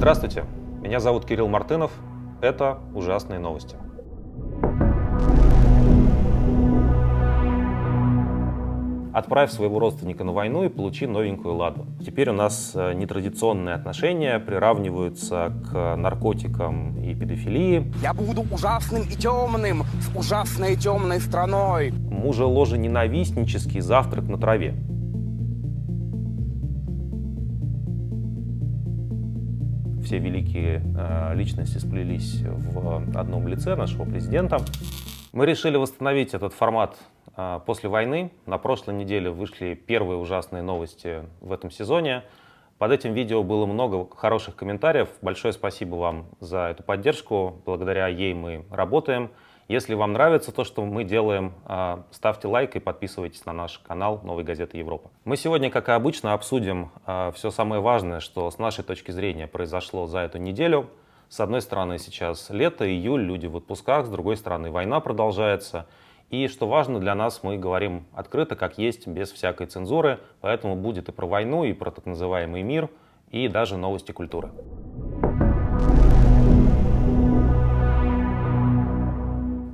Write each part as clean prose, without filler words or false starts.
Здравствуйте, меня зовут Кирилл Мартынов. Это «Ужасные новости». Отправь своего родственника на войну и получи новенькую «Ладу». Теперь у нас нетрадиционные отношения приравниваются к наркотикам и педофилии. Я буду ужасным и темным, с ужасной темной страной. Мужеложененавистнический завтрак на траве. Все великие личности сплелись в одном лице нашего президента. Мы решили восстановить этот формат после войны. На прошлой неделе вышли первые ужасные новости в этом сезоне. Под этим видео было много хороших комментариев. Большое спасибо вам за эту поддержку. Благодаря ей мы работаем. Если вам нравится то, что мы делаем, ставьте лайк и подписывайтесь на наш канал «Новой газеты Европа». Мы сегодня, как и обычно, обсудим все самое важное, что с нашей точки зрения произошло за эту неделю. С одной стороны, сейчас лето, июль, люди в отпусках, с другой стороны, война продолжается. И что важно для нас, мы говорим открыто, как есть, без всякой цензуры. Поэтому будет и про войну, и про так называемый мир, и даже новости культуры.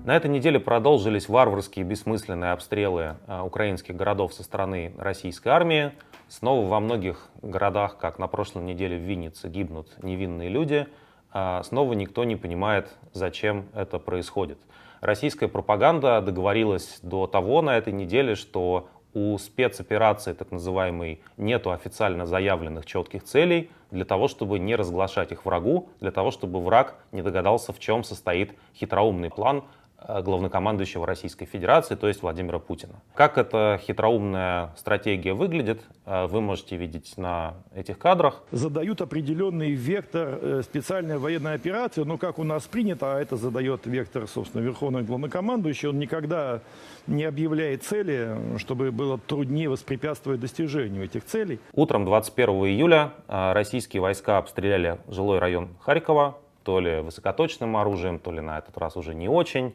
На этой неделе продолжились варварские бессмысленные обстрелы украинских городов со стороны российской армии. Снова во многих городах, как на прошлой неделе в Виннице, гибнут невинные люди. Снова никто не понимает, зачем это происходит. Российская пропаганда договорилась до того на этой неделе, что у спецоперации, так называемой, нету официально заявленных четких целей для того, чтобы не разглашать их врагу, для того, чтобы враг не догадался, в чем состоит хитроумный план главнокомандующего Российской Федерации, то есть Владимира Путина. Как эта хитроумная стратегия выглядит, вы можете видеть на этих кадрах. Задают определенный вектор специальной военной операции, но как у нас принято, а это задает вектор, собственно, Верховный главнокомандующий, он никогда не объявляет цели, чтобы было труднее воспрепятствовать достижению этих целей. Утром 21 июля российские войска обстреляли жилой район Харькова, то ли высокоточным оружием, то ли на этот раз уже не очень.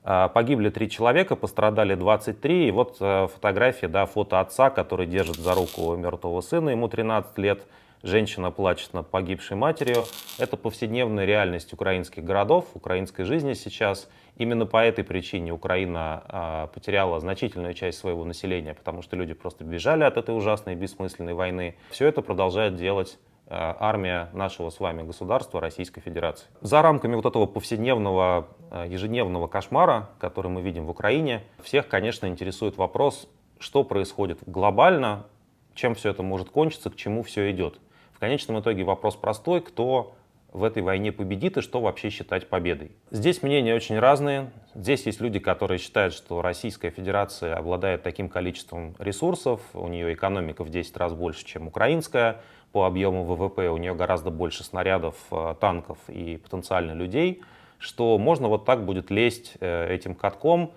Погибли 3 человека, пострадали 23. И вот фотография, фото отца, который держит за руку мертвого сына, ему 13 лет. Женщина плачет над погибшей матерью. Это повседневная реальность украинских городов, украинской жизни сейчас. Именно по этой причине Украина потеряла значительную часть своего населения, потому что люди просто бежали от этой ужасной бессмысленной войны. Все это продолжает делать армия нашего с вами государства, Российской Федерации. За рамками вот этого повседневного, ежедневного кошмара, который мы видим в Украине, всех, конечно, интересует вопрос, что происходит глобально, чем все это может кончиться, к чему все идет. В конечном итоге вопрос простой: кто в этой войне победит и что вообще считать победой. Здесь мнения очень разные. Здесь есть люди, которые считают, что Российская Федерация обладает таким количеством ресурсов, у нее экономика в 10 раз больше, чем украинская, по объему ВВП у нее гораздо больше снарядов, танков и потенциально людей, что можно вот так будет лезть этим катком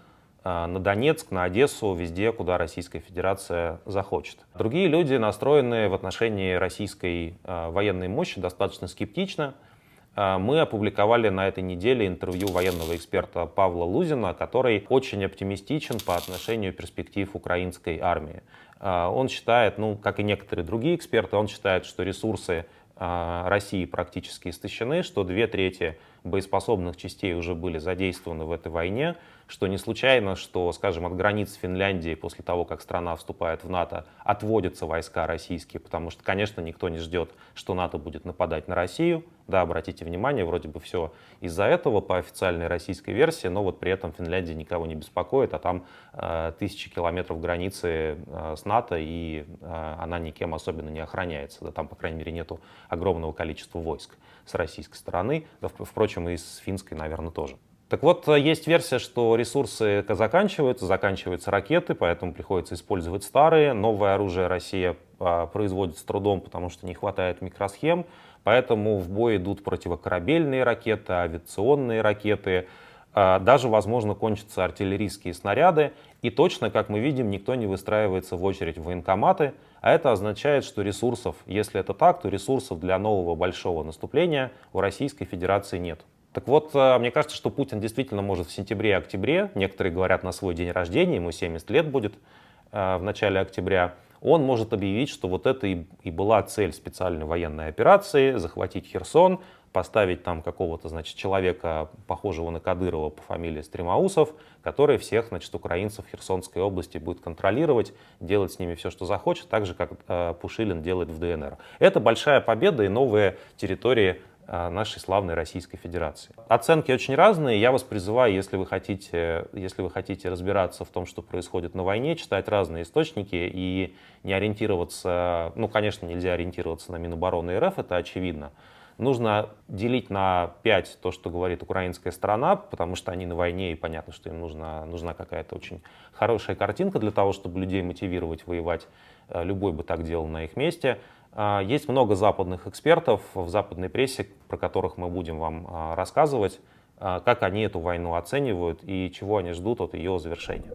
на Донецк, на Одессу, везде, куда Российская Федерация захочет. Другие люди, настроенные в отношении российской военной мощи, достаточно скептично. Мы опубликовали на этой неделе интервью военного эксперта Павла Лузина, который очень оптимистичен по отношению перспектив украинской армии. Он считает, как и некоторые другие эксперты, он считает, что ресурсы России практически истощены, что 2/3 боеспособных частей уже были задействованы в этой войне, что не случайно, что, скажем, от границ Финляндии после того, как страна вступает в НАТО, отводятся войска российские, потому что, конечно, никто не ждет, что НАТО будет нападать на Россию. Да, обратите внимание, вроде бы все из-за этого по официальной российской версии, но вот при этом Финляндия никого не беспокоит, а там 1000 километров границы с НАТО, и она никем особенно не охраняется. Да, там, по крайней мере, нету огромного количества войск с российской стороны, да, впрочем, и с финской, наверное, тоже. Так вот, есть версия, что ресурсы заканчиваются ракеты, поэтому приходится использовать старые. Новое оружие Россия производит с трудом, потому что не хватает микросхем. Поэтому в бой идут противокорабельные ракеты, авиационные ракеты. Даже, возможно, кончатся артиллерийские снаряды. И точно, как мы видим, никто не выстраивается в очередь в военкоматы. А это означает, что ресурсов, если это так, то ресурсов для нового большого наступления у Российской Федерации нет. Так вот, мне кажется, что Путин действительно может в сентябре-октябре, некоторые говорят на свой день рождения, ему 70 лет будет в начале октября, он может объявить, что вот это и была цель специальной военной операции — захватить Херсон, поставить там какого-то, значит, человека, похожего на Кадырова по фамилии Стремоусов, который всех, значит, украинцев Херсонской области будет контролировать, делать с ними все, что захочет, так же, как Пушилин делает в ДНР. Это большая победа и новые территории нашей славной Российской Федерации. Оценки очень разные. Я вас призываю, если вы хотите разбираться в том, что происходит на войне, читать разные источники и не ориентироваться, ну, конечно, нельзя ориентироваться на Минобороны РФ, это очевидно. Нужно делить на 5 то, что говорит украинская сторона, потому что они на войне, и понятно, что им нужна какая-то очень хорошая картинка для того, чтобы людей мотивировать воевать. Любой бы так делал на их месте. Есть много западных экспертов в западной прессе, про которых мы будем вам рассказывать, как они эту войну оценивают и чего они ждут от ее завершения.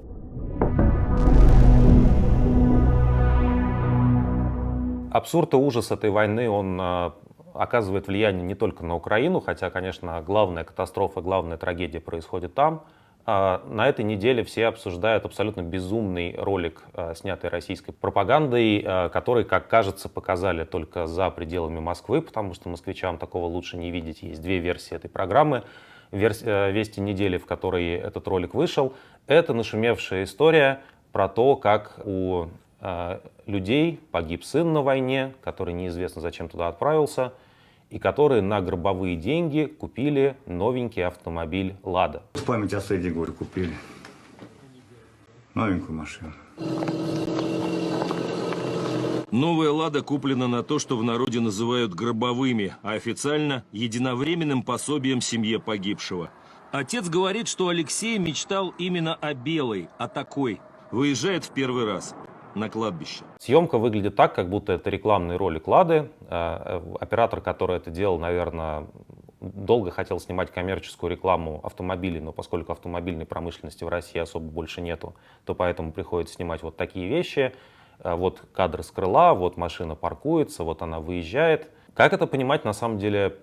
Абсурд и ужас этой войны, он оказывает влияние не только на Украину, хотя, конечно, главная катастрофа, главная трагедия происходит там. На этой неделе все обсуждают абсолютно безумный ролик, снятый российской пропагандой, который, как кажется, показали только за пределами Москвы, потому что москвичам такого лучше не видеть. Есть 2 версии этой программы. «Вести недели», в которой этот ролик вышел, это нашумевшая история про то, как у людей погиб сын на войне, который неизвестно зачем туда отправился, и которые на гробовые деньги купили новенький автомобиль «Лада». В память о Сэдди, говорю, купили новенькую машину. Новая «Лада» куплена на то, что в народе называют гробовыми, а официально – единовременным пособием семье погибшего. Отец говорит, что Алексей мечтал именно о белой, о такой. Выезжает в первый раз на кладбище. Съемка выглядит так, как будто это рекламный ролик «Лады». Оператор, который это делал, наверное, долго хотел снимать коммерческую рекламу автомобилей, но поскольку автомобильной промышленности в России особо больше нету, то поэтому приходится снимать вот такие вещи. Вот кадр с крыла, вот машина паркуется, вот она выезжает. Как это понимать, на самом деле,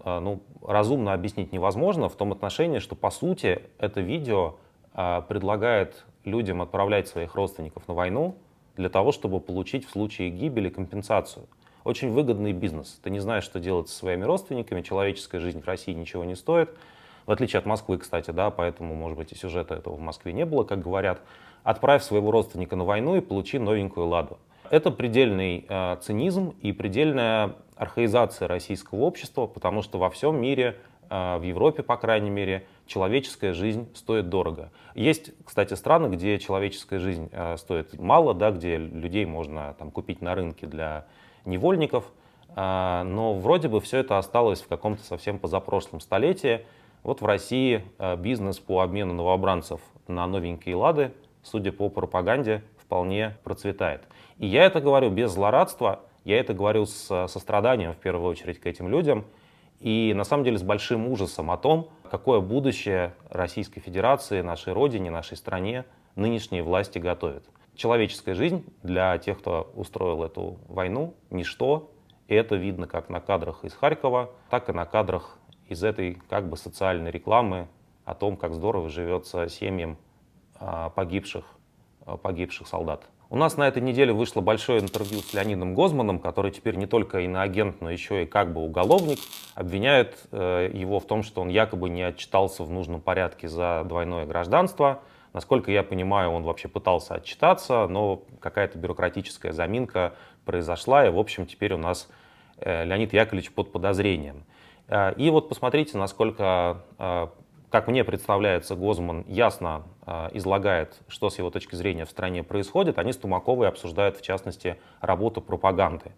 разумно объяснить невозможно, в том отношении, что, по сути, это видео предлагает людям отправлять своих родственников на войну для того, чтобы получить в случае гибели компенсацию. Очень выгодный бизнес. Ты не знаешь, что делать со своими родственниками, человеческая жизнь в России ничего не стоит. В отличие от Москвы, кстати, да, поэтому, может быть, и сюжета этого в Москве не было, как говорят. Отправь своего родственника на войну и получи новенькую «Ладу». Это предельный цинизм и предельная архаизация российского общества, потому что во всем мире, в Европе, по крайней мере, человеческая жизнь стоит дорого. Есть, кстати, страны, где человеческая жизнь стоит мало, да, где людей можно там купить на рынке для невольников, но вроде бы все это осталось в каком-то совсем позапрошлом столетии. Вот в России бизнес по обмену новобранцев на новенькие «Лады», судя по пропаганде, вполне процветает. И я это говорю без злорадства, я это говорю с состраданием в первую очередь к этим людям, и на самом деле с большим ужасом о том, какое будущее Российской Федерации, нашей родине, нашей стране нынешние власти готовят. Человеческая жизнь для тех, кто устроил эту войну, ничто. И это видно как на кадрах из Харькова, так и на кадрах из этой как бы социальной рекламы о том, как здорово живется семьям погибших солдат. У нас на этой неделе вышло большое интервью с Леонидом Гозманом, который теперь не только иноагент, но еще и как бы уголовник. Обвиняют его в том, что он якобы не отчитался в нужном порядке за двойное гражданство. Насколько я понимаю, он вообще пытался отчитаться, но какая-то бюрократическая заминка произошла, и, в общем, теперь у нас Леонид Яковлевич под подозрением. И вот посмотрите, насколько, как мне представляется, Гозман ясно излагает, что с его точки зрения в стране происходит. Они с Тумаковой обсуждают, в частности, работу пропаганды.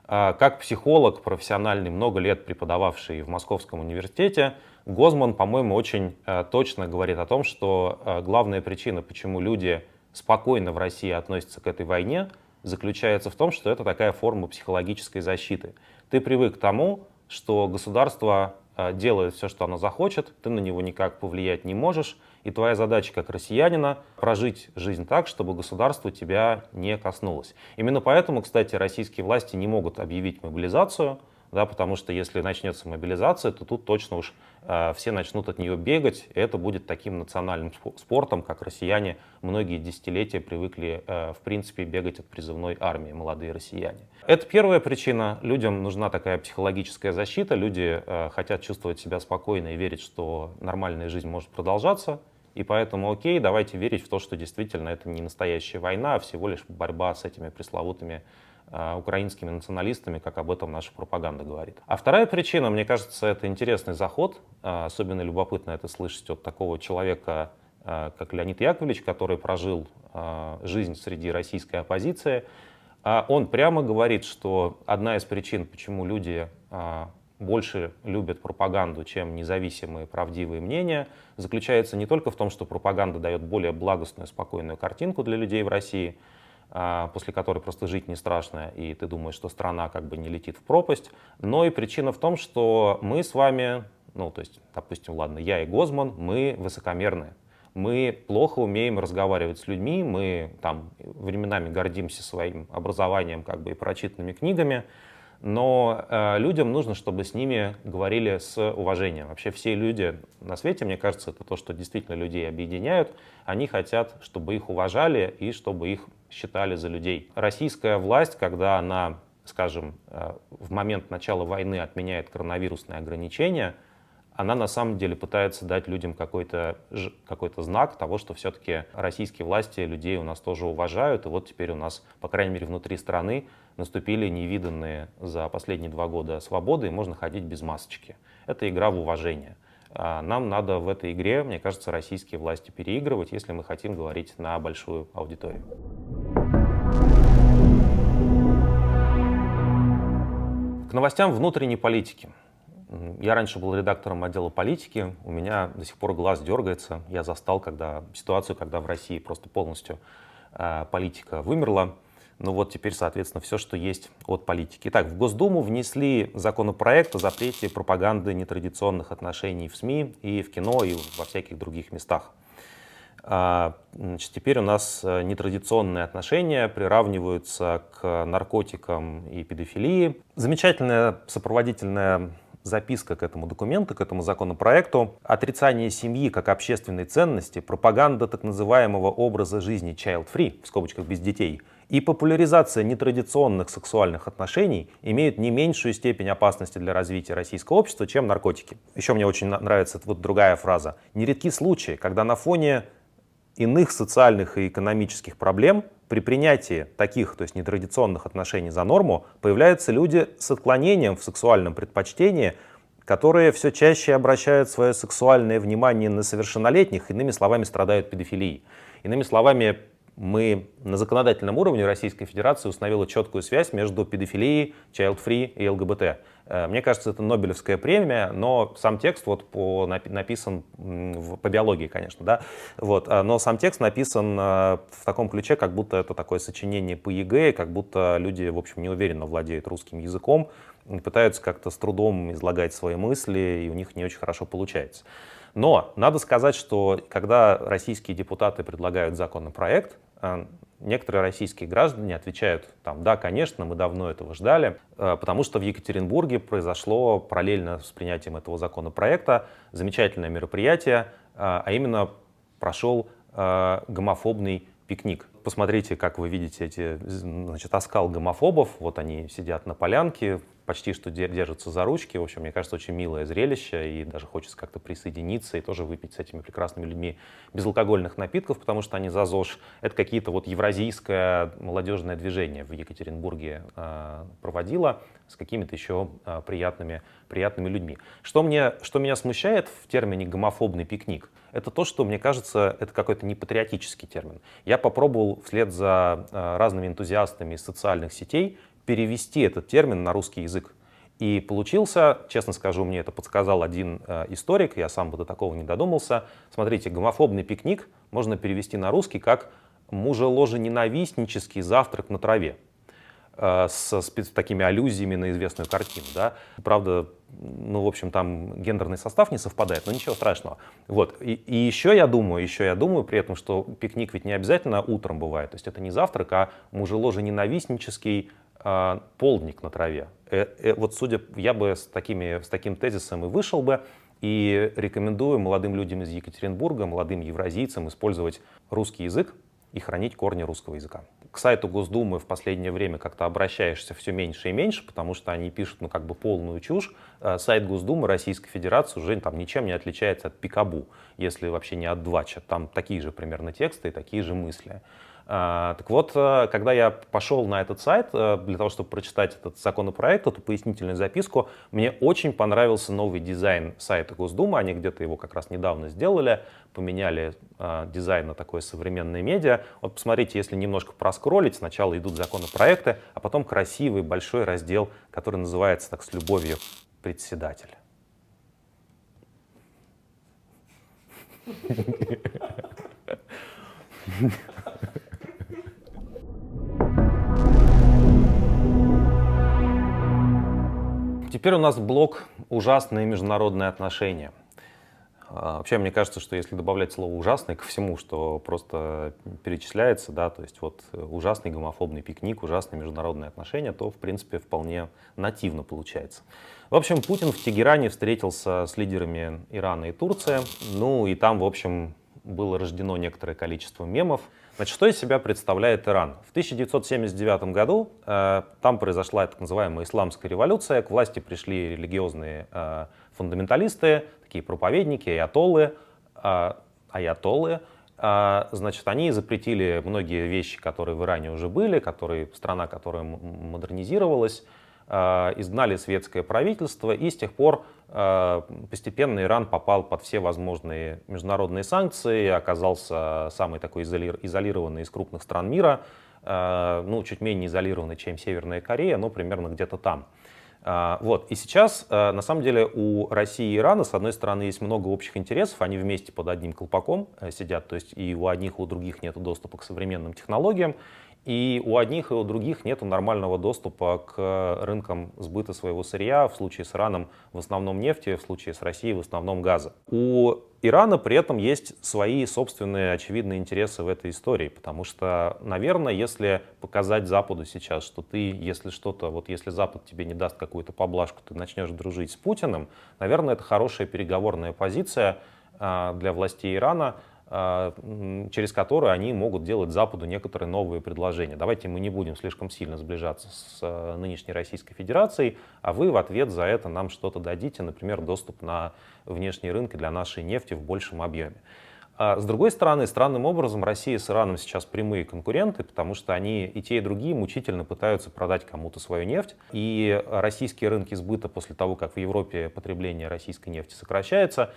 Как психолог профессиональный, много лет преподававший в Московском университете, Гозман, по-моему, очень точно говорит о том, что главная причина, почему люди спокойно в России относятся к этой войне, заключается в том, что это такая форма психологической защиты. Ты привык к тому, что государство делает все, что оно захочет, ты на него никак повлиять не можешь, и твоя задача как россиянина прожить жизнь так, чтобы государство тебя не коснулось. Именно поэтому, кстати, российские власти не могут объявить мобилизацию, да, потому что если начнется мобилизация, то тут точно уж все начнут от нее бегать, и это будет таким национальным спортом, как россияне многие десятилетия привыкли, в принципе, бегать от призывной армии, молодые россияне. Это первая причина. Людям нужна такая психологическая защита, люди хотят чувствовать себя спокойно и верить, что нормальная жизнь может продолжаться, и поэтому окей, давайте верить в то, что действительно это не настоящая война, а всего лишь борьба с этими пресловутыми украинскими националистами, как об этом наша пропаганда говорит. А вторая причина, мне кажется, это интересный заход. Особенно любопытно это слышать от такого человека, как Леонид Яковлевич, который прожил жизнь среди российской оппозиции. Он прямо говорит, что одна из причин, почему люди больше любят пропаганду, чем независимые правдивые мнения, заключается не только в том, что пропаганда дает более благостную, спокойную картинку для людей в России, после которой просто жить не страшно, и ты думаешь, что страна как бы не летит в пропасть. Но и причина в том, что мы с вами, ну, то есть, допустим, ладно, я и Гозман, мы высокомерные. Мы плохо умеем разговаривать с людьми, мы там временами гордимся своим образованием как бы и прочитанными книгами, но людям нужно, чтобы с ними говорили с уважением. Вообще все люди на свете, мне кажется, это то, что действительно людей объединяют. Они хотят, чтобы их уважали и чтобы их считали за людей. Российская власть, когда она, скажем, в момент начала войны отменяет коронавирусные ограничения, она на самом деле пытается дать людям какой-то знак того, что все-таки российские власти людей у нас тоже уважают. И вот теперь у нас, по крайней мере, внутри страны наступили невиданные за последние 2 года свободы, и можно ходить без масочки. Это игра в уважение. Нам надо в этой игре, мне кажется, российские власти переигрывать, если мы хотим говорить на большую аудиторию. К новостям внутренней политики. Я раньше был редактором отдела политики, у меня до сих пор глаз дергается. Я застал ситуацию, когда в России просто полностью политика вымерла. Ну вот теперь, соответственно, все, что есть от политики. Итак, в Госдуму внесли законопроект о запрете пропаганды нетрадиционных отношений в СМИ и в кино, и во всяких других местах. Значит, теперь у нас нетрадиционные отношения приравниваются к наркотикам и педофилии. Замечательная сопроводительная записка к этому документу, к этому законопроекту. Отрицание семьи как общественной ценности, пропаганда так называемого образа жизни child-free, в скобочках без детей, и популяризация нетрадиционных сексуальных отношений имеют не меньшую степень опасности для развития российского общества, чем наркотики. Еще мне очень нравится вот другая фраза. Нередки случаи, когда на фоне иных социальных и экономических проблем при принятии таких, то есть нетрадиционных отношений за норму, появляются люди с отклонением в сексуальном предпочтении, которые все чаще обращают свое сексуальное внимание на совершеннолетних, иными словами, страдают педофилией. Иными словами, мы на законодательном уровне Российской Федерации установили четкую связь между педофилией, child-free и ЛГБТ. Мне кажется, это Нобелевская премия, но сам текст написан по биологии, конечно, да, но сам текст написан в таком ключе, как будто это такое сочинение по ЕГЭ, как будто люди, в общем, неуверенно владеют русским языком, пытаются как-то с трудом излагать свои мысли, и у них не очень хорошо получается. Но надо сказать, что когда российские депутаты предлагают законопроект, некоторые российские граждане отвечают, да, конечно, мы давно этого ждали, потому что в Екатеринбурге произошло параллельно с принятием этого законопроекта замечательное мероприятие, а именно прошел гомофобный пикник. Посмотрите, как вы видите оскал гомофобов, вот они сидят на полянке, почти что держатся за ручки. В общем, мне кажется, очень милое зрелище, и даже хочется как-то присоединиться и тоже выпить с этими прекрасными людьми безалкогольных напитков, потому что они за ЗОЖ. Это какие-то евразийское молодежное движение в Екатеринбурге проводило с какими-то еще приятными людьми. Что меня смущает в термине «гомофобный пикник», это то, что, мне кажется, это какой-то непатриотический термин. Я попробовал вслед за разными энтузиастами из социальных сетей перевести этот термин на русский язык. И получился, честно скажу, мне это подсказал один историк, я сам бы до такого не додумался. Смотрите, гомофобный пикник можно перевести на русский как мужеложененавистнический завтрак на траве. С такими аллюзиями на известную картину. Да? Правда, в общем, там гендерный состав не совпадает, но ничего страшного. И еще я думаю при этом, что пикник ведь не обязательно утром бывает. То есть это не завтрак, а мужеложененавистнический полдник на траве. Вот я бы с таким тезисом и вышел бы, и рекомендую молодым людям из Екатеринбурга, молодым евразийцам использовать русский язык и хранить корни русского языка. К сайту Госдумы в последнее время как-то обращаешься все меньше и меньше, потому что они пишут полную чушь. Сайт Госдумы Российской Федерации уже ничем не отличается от Пикабу, если вообще не от Двача. Там такие же примерно тексты и такие же мысли. Так вот, когда я пошел на этот сайт для того, чтобы прочитать этот законопроект, эту пояснительную записку, мне очень понравился новый дизайн сайта Госдумы. Они где-то его как раз недавно сделали, поменяли дизайн на такое современное медиа. Вот посмотрите, если немножко проскроллить, сначала идут законопроекты, а потом красивый большой раздел, который называется так с любовью «Председатель». Теперь у нас блок «Ужасные международные отношения». Вообще, мне кажется, что если добавлять слово «ужасный» ко всему, что просто перечисляется, да, то есть вот ужасный гомофобный пикник, ужасные международные отношения, то, в принципе, вполне нативно получается. В общем, Путин в Тегеране встретился с лидерами Ирана и Турции, и там, в общем, было рождено некоторое количество мемов. Значит, что из себя представляет Иран? В 1979 году там произошла так называемая исламская революция, к власти пришли религиозные фундаменталисты, такие проповедники, аятоллы. Значит, они запретили многие вещи, которые в Иране уже были, страна, которая модернизировалась, изгнали светское правительство, и с тех пор постепенно Иран попал под все возможные международные санкции, оказался самый такой изолированный из крупных стран мира, чуть менее изолированный, чем Северная Корея, но примерно где-то там. Вот. И сейчас, на самом деле, у России и Ирана, с одной стороны, есть много общих интересов, они вместе под одним колпаком сидят, то есть и у одних, и у других нет доступа к современным технологиям, и у одних и у других нет нормального доступа к рынкам сбыта своего сырья, в случае с Ираном в основном нефти, в случае с Россией в основном газа. У Ирана при этом есть свои собственные очевидные интересы в этой истории, потому что, наверное, если показать Западу сейчас, что если Запад тебе не даст какую-то поблажку, ты начнешь дружить с Путиным, наверное, это хорошая переговорная позиция для властей Ирана, через которую они могут делать Западу некоторые новые предложения. Давайте мы не будем слишком сильно сближаться с нынешней Российской Федерацией, а вы в ответ за это нам что-то дадите, например, доступ на внешние рынки для нашей нефти в большем объеме. А с другой стороны, странным образом, Россия с Ираном сейчас прямые конкуренты, потому что они и те, и другие мучительно пытаются продать кому-то свою нефть. И российские рынки сбыта после того, как в Европе потребление российской нефти сокращается,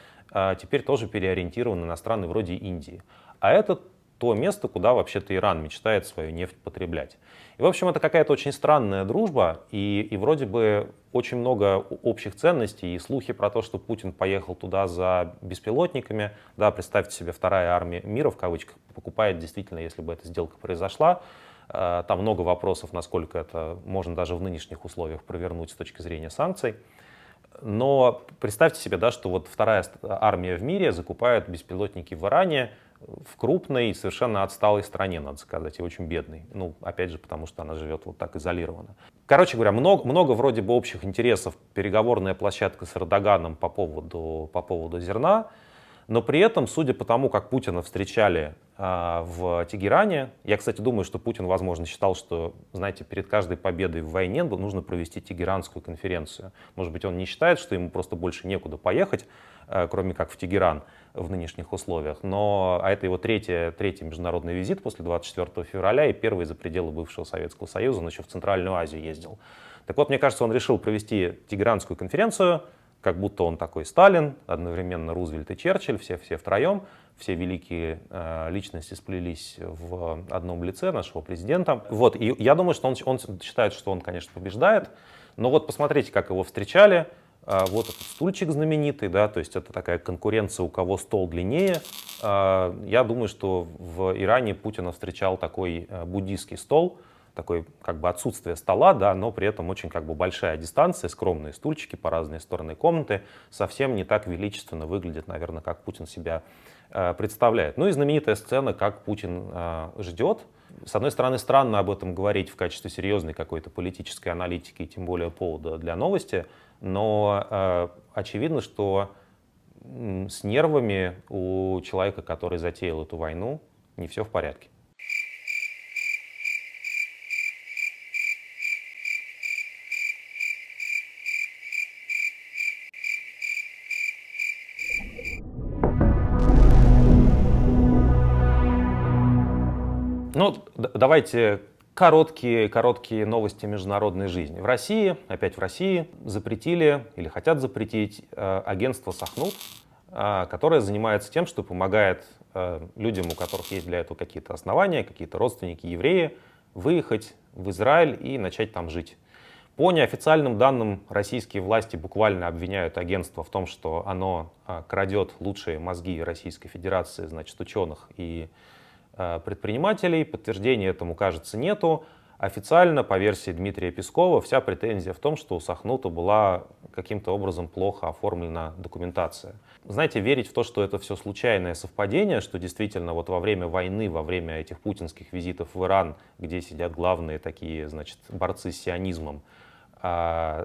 теперь тоже переориентированы на страны вроде Индии. А это то место, куда вообще-то Иран мечтает свою нефть потреблять. И, в общем, это какая-то очень странная дружба, и вроде бы очень много общих ценностей, и слухи про то, что Путин поехал туда за беспилотниками, да, представьте себе, вторая армия мира, в кавычках, покупает действительно, если бы эта сделка произошла. Там много вопросов, насколько это можно даже в нынешних условиях провернуть с точки зрения санкций. Но представьте себе, да, что вот вторая армия в мире закупает беспилотники в Иране, в крупной, совершенно отсталой стране, надо сказать, и очень бедной. Опять же, потому что она живет вот так изолированно. Короче говоря, много вроде бы общих интересов, переговорная площадка с Эрдоганом по поводу зерна, но при этом, судя по тому, как Путина встречали в Тегеране, я, кстати, думаю, что Путин, возможно, считал, что, знаете, перед каждой победой в войне нужно провести Тегеранскую конференцию. Может быть, он не считает, что ему просто больше некуда поехать, кроме как в Тегеран в нынешних условиях. А это его третий международный визит после 24 февраля и первый за пределы бывшего Советского Союза. Он еще в Центральную Азию ездил. Так вот, мне кажется, он решил провести Тегеранскую конференцию, как будто он такой Сталин, одновременно Рузвельт и Черчилль, все втроем, все великие личности сплелись в одном лице нашего президента. Вот, и я думаю, что он считает, что он, конечно, побеждает, но вот посмотрите, как его встречали. Вот этот стульчик знаменитый, да, то есть это такая конкуренция, у кого стол длиннее. Я думаю, что в Иране Путина встречал такой буддийский стол, такое как бы отсутствие стола, да, но при этом очень как бы большая дистанция, скромные стульчики по разные стороны комнаты, совсем не так величественно выглядит, наверное, как Путин себя представляет. И знаменитая сцена, как Путин ждет С одной стороны, странно об этом говорить в качестве серьезной какой-то политической аналитики, и тем более повода для новости, но очевидно, что с нервами у человека, который затеял эту войну, не все в порядке. Ну, давайте короткие новости международной жизни. В России, опять в России, запретили или хотят запретить агентство «Сахнут», которое занимается тем, что помогает людям, у которых есть для этого какие-то основания, какие-то родственники, евреи, выехать в Израиль и начать там жить. По неофициальным данным, российские власти буквально обвиняют агентство в том, что оно крадет лучшие мозги Российской Федерации, значит, ученых и предпринимателей. Подтверждения этому, кажется, нету. Официально, по версии Дмитрия Пескова, вся претензия в том, что у Сахнута была каким-то образом плохо оформлена документация. Знаете, верить в то, что это все случайное совпадение, что действительно вот во время войны, во время этих путинских визитов в Иран, где сидят главные такие, значит, борцы с сионизмом,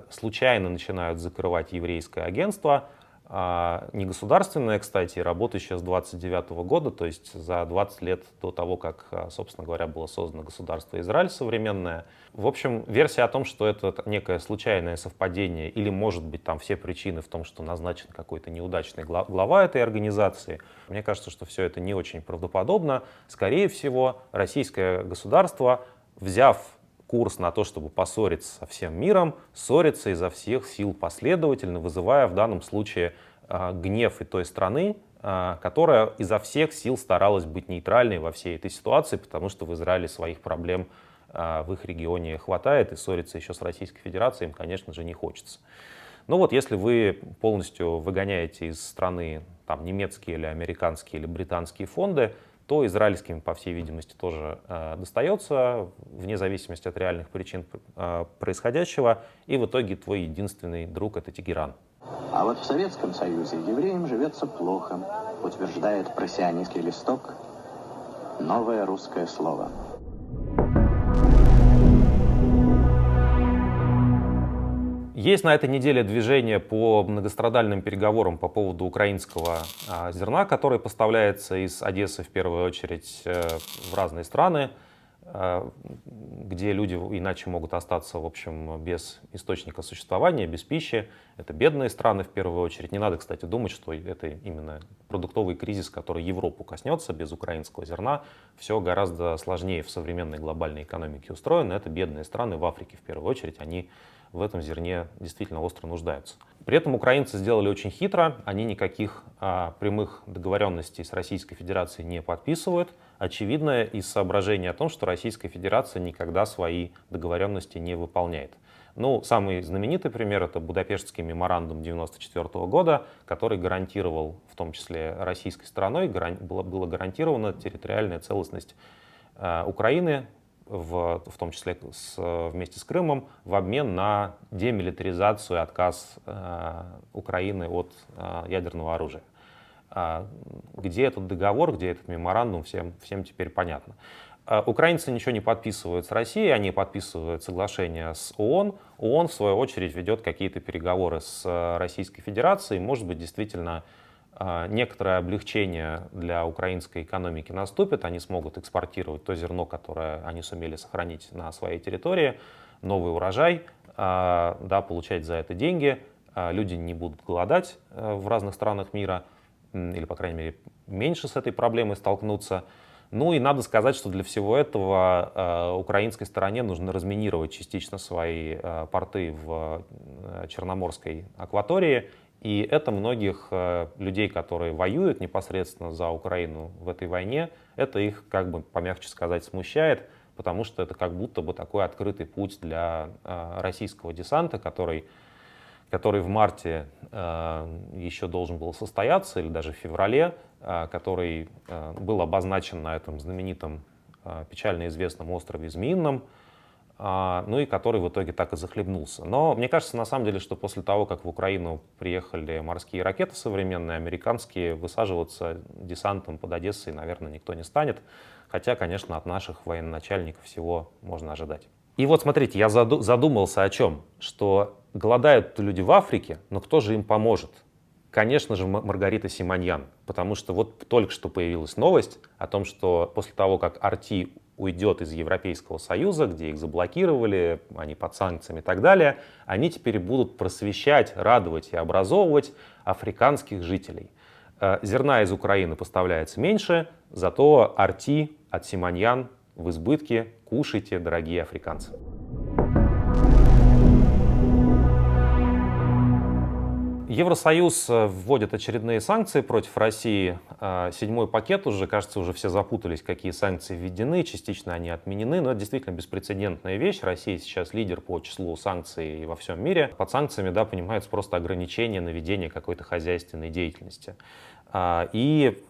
случайно начинают закрывать еврейское агентство, не государственное, кстати, работающее с 1929 года, то есть за 20 лет до того, как, собственно говоря, было создано государство Израиль современное. В общем, версия о том, что это некое случайное совпадение или, может быть, там все причины в том, что назначен какой-то неудачный глава этой организации, мне кажется, что все это не очень правдоподобно. Скорее всего, российское государство, взяв курс на то, чтобы поссориться со всем миром, ссорится изо всех сил последовательно, вызывая в данном случае гнев и той страны, которая изо всех сил старалась быть нейтральной во всей этой ситуации, потому что в Израиле своих проблем в их регионе хватает, и ссориться еще с Российской Федерацией им, конечно же, не хочется. Но вот если вы полностью выгоняете из страны там, немецкие или американские или британские фонды, то израильским, по всей видимости, тоже достается, вне зависимости от реальных причин происходящего, и в итоге твой единственный друг — это Тегеран. А вот в Советском Союзе евреям живется плохо, утверждает просионистский листок «Новое русское слово». Есть на этой неделе движение по многострадальным переговорам по поводу украинского зерна, которое поставляется из Одессы в первую очередь в разные страны, где люди иначе могут остаться, в общем, без источника существования, без пищи. Это бедные страны в первую очередь. Не надо, кстати, думать, что это именно продуктовый кризис, который Европу коснется без украинского зерна. Все гораздо сложнее в современной глобальной экономике устроено. Это бедные страны в Африке в первую очередь. Они в этом зерне действительно остро нуждаются. При этом украинцы сделали очень хитро. Они никаких прямых договоренностей с Российской Федерацией не подписывают. Очевидно, из соображения о том, что Российская Федерация никогда свои договоренности не выполняет. Ну, самый знаменитый пример — это Будапештский меморандум 1994 года, который гарантировал, в том числе российской стороной, была гарантирована территориальная целостность Украины, в том числе вместе с Крымом, в обмен на демилитаризацию и отказ Украины от ядерного оружия. Где этот договор, где этот меморандум, всем теперь понятно. Украинцы ничего не подписывают с Россией, они подписывают соглашение с ООН. ООН, в свою очередь, ведет какие-то переговоры с Российской Федерацией. Может быть, действительно, некоторое облегчение для украинской экономики наступит. Они смогут экспортировать то зерно, которое они сумели сохранить на своей территории, новый урожай, получать за это деньги. Люди не будут голодать в разных странах мира, или, по крайней мере, меньше с этой проблемой столкнуться. Ну и надо сказать, что для всего этого украинской стороне нужно разминировать частично свои порты в Черноморской акватории. И это многих людей, которые воюют непосредственно за Украину в этой войне, это их, как бы помягче сказать, смущает, потому что это как будто бы такой открытый путь для российского десанта, который в марте еще должен был состояться, или даже в феврале, который был обозначен на этом знаменитом, печально известном острове Змеином. ну и который в итоге так и захлебнулся. Но мне кажется, на самом деле, что после того, как в Украину приехали морские ракеты современные, американские, высаживаться десантом под Одессой, наверное, никто не станет. Хотя, конечно, от наших военачальников всего можно ожидать. И вот смотрите, я задумался о чем? Что голодают люди в Африке, но кто же им поможет? Конечно же, Маргарита Симоньян, потому что вот только что появилась новость о том, что после того, как Арти уйдет из Европейского Союза, где их заблокировали, они под санкциями и так далее, они теперь будут просвещать, радовать и образовывать африканских жителей. Зерна из Украины поставляется меньше, зато Арти от Симоньян в избытке. Кушайте, дорогие африканцы. Евросоюз вводит очередные санкции против России. 7-й пакет уже, кажется, уже все запутались, какие санкции введены, частично они отменены, но это действительно беспрецедентная вещь. Россия сейчас лидер по числу санкций во всем мире. Под санкциями, да, понимается просто ограничение на ведение какой-то хозяйственной деятельности. И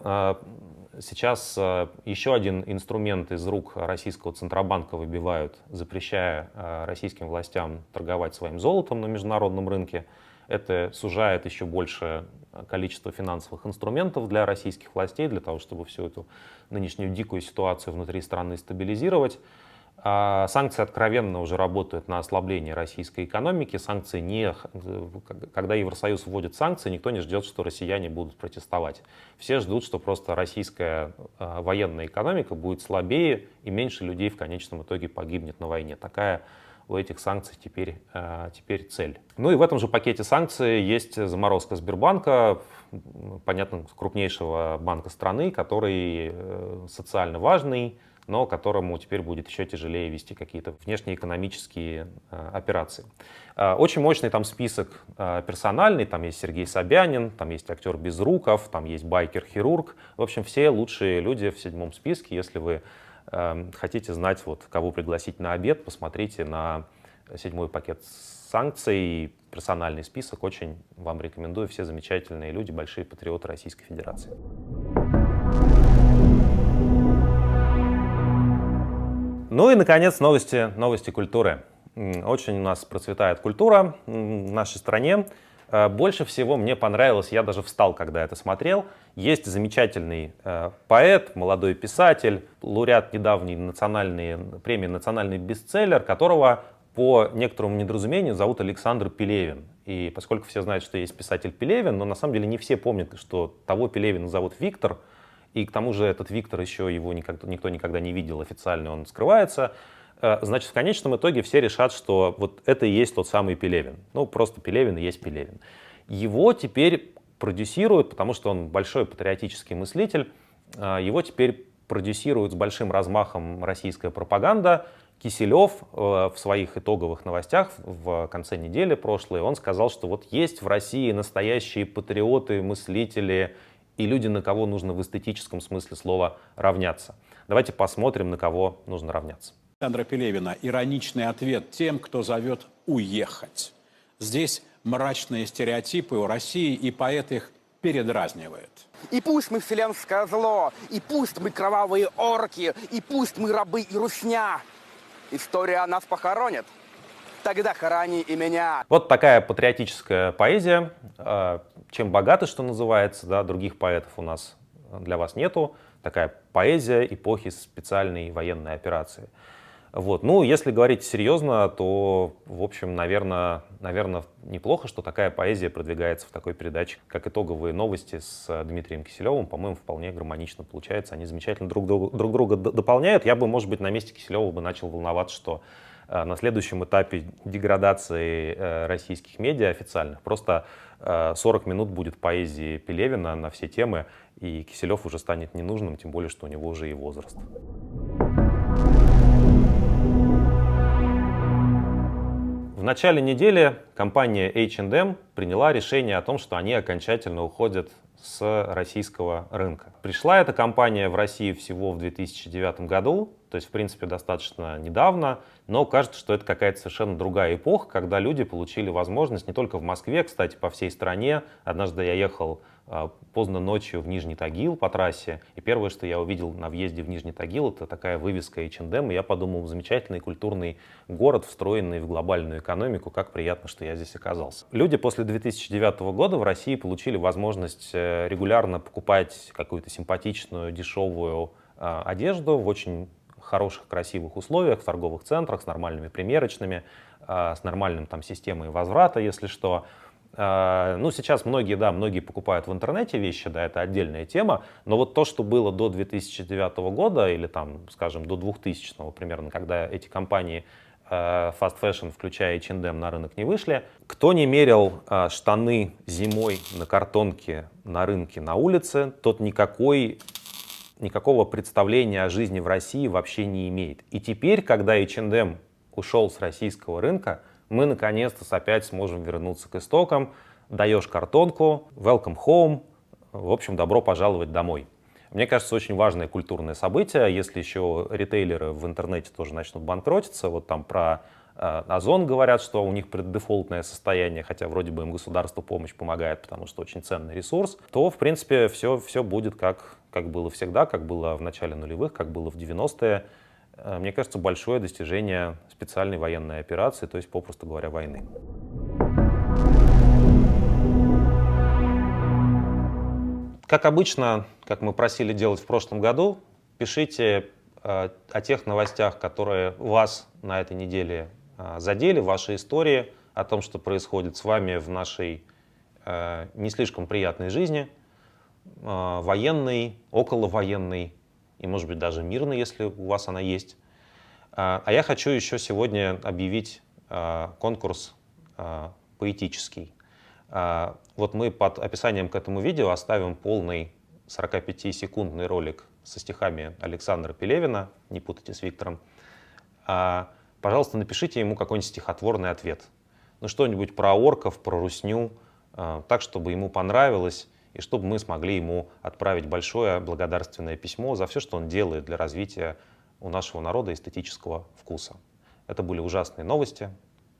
сейчас еще один инструмент из рук российского Центробанка выбивают, запрещая российским властям торговать своим золотом на международном рынке. Это сужает еще больше количество финансовых инструментов для российских властей, для того, чтобы всю эту нынешнюю дикую ситуацию внутри страны стабилизировать. Санкции откровенно уже работают на ослабление российской экономики. Санкции когда Евросоюз вводит санкции, никто не ждет, что россияне будут протестовать. Все ждут, что просто российская военная экономика будет слабее и меньше людей в конечном итоге погибнет на войне. Такая у этих санкций теперь цель. Ну и в этом же пакете санкций есть заморозка Сбербанка, понятно, крупнейшего банка страны, который социально важный, но которому теперь будет еще тяжелее вести какие-то внешнеэкономические операции. Очень мощный там список персональный, там есть Сергей Собянин, там есть актер Безруков, там есть байкер-хирург. В общем, все лучшие люди в 7-м списке. Если вы хотите знать, вот, кого пригласить на обед, посмотрите на 7-й пакет санкций, персональный список. Очень вам рекомендую, все замечательные люди, большие патриоты Российской Федерации. Ну и, наконец, новости культуры. Очень у нас процветает культура в нашей стране. Больше всего мне понравилось, я даже встал, когда это смотрел, есть замечательный поэт, молодой писатель, лауреат недавней премии «Национальный бестселлер», которого по некоторому недоразумению зовут Александр Пелевин. И поскольку все знают, что есть писатель Пелевин, но на самом деле не все помнят, что того Пелевина зовут Виктор, и к тому же этот Виктор еще его никто никогда не видел официально, он скрывается. Значит, в конечном итоге все решат, что вот это и есть тот самый Пелевин. Ну, просто Пелевин и есть Пелевин. Его теперь продюсируют, потому что он большой патриотический мыслитель, его теперь продюсирует с большим размахом российская пропаганда. Киселев в своих итоговых новостях в конце недели прошлой, он сказал, что вот есть в России настоящие патриоты, мыслители и люди, на кого нужно в эстетическом смысле слова равняться. Давайте посмотрим, на кого нужно равняться. Александра Пелевина. Ироничный ответ тем, кто зовет уехать. Здесь мрачные стереотипы у России, и поэт их передразнивает. И пусть мы вселенское зло, и пусть мы кровавые орки, и пусть мы рабы и русня. История нас похоронит. Тогда хорони и меня. Вот такая патриотическая поэзия. Чем богаты, что называется, да, других поэтов у нас для вас нету. Такая поэзия эпохи специальной военной операции. Вот. Ну, если говорить серьезно, то, в общем, наверное, неплохо, что такая поэзия продвигается в такой передаче, как «Итоговые новости» с Дмитрием Киселевым. По-моему, вполне гармонично получается. Они замечательно друг друга дополняют. Я бы, может быть, на месте Киселева начал волноваться, что на следующем этапе деградации российских медиа официальных просто 40 минут будет поэзии Пелевина на все темы, и Киселев уже станет ненужным, тем более, что у него уже и возраст. В начале недели компания H&M приняла решение о том, что они окончательно уходят с российского рынка. Пришла эта компания в Россию всего в 2009 году, то то есть, в принципе, достаточно недавно, но кажется, что это какая-то совершенно другая эпоха, когда люди получили возможность не только в Москве, кстати, по всей стране. Однажды я ехал поздно ночью в Нижний Тагил по трассе, и первое, что я увидел на въезде в Нижний Тагил, это такая вывеска H&M, и я подумал, замечательный культурный город, встроенный в глобальную экономику, как приятно, что я здесь оказался. Люди после 2009 года в России получили возможность регулярно покупать какую-то симпатичную, дешевую одежду в очень хороших, красивых условиях, в торговых центрах, с нормальными примерочными, с нормальным там системой возврата, если что. Ну, сейчас многие покупают в интернете вещи, да, это отдельная тема, но вот то, что было до 2009 года или там, скажем, до 2000 примерно, когда эти компании fast fashion, включая H&M, на рынок не вышли, кто не мерил штаны зимой на картонке на рынке на улице, тот никакого представления о жизни в России вообще не имеет. И теперь, когда H&M ушел с российского рынка, мы наконец-то опять сможем вернуться к истокам. Даешь картонку, welcome home, в общем, добро пожаловать домой. Мне кажется, очень важное культурное событие. Если еще ритейлеры в интернете тоже начнут банкротиться, вот там про Озон говорят, что у них преддефолтное состояние, хотя вроде бы им государство помощь помогает, потому что очень ценный ресурс, то, в принципе, все будет как было всегда, как было в начале нулевых, как было в 90-е. Мне кажется, большое достижение специальной военной операции, то есть, попросту говоря, войны. Как обычно, как мы просили делать в прошлом году, пишите о тех новостях, которые вас на этой неделе задели, ваши истории о том, что происходит с вами в нашей не слишком приятной жизни, военной, околовоенной и, может быть, даже мирной, если у вас она есть. А я хочу еще сегодня объявить конкурс поэтический. Вот мы под описанием к этому видео оставим полный 45-секундный ролик со стихами Александра Пелевина, не путайте с Виктором. Пожалуйста, напишите ему какой-нибудь стихотворный ответ. Ну, что-нибудь про орков, про русню, так, чтобы ему понравилось, и чтобы мы смогли ему отправить большое благодарственное письмо за все, что он делает для развития у нашего народа эстетического вкуса. Это были ужасные новости.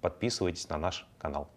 Подписывайтесь на наш канал.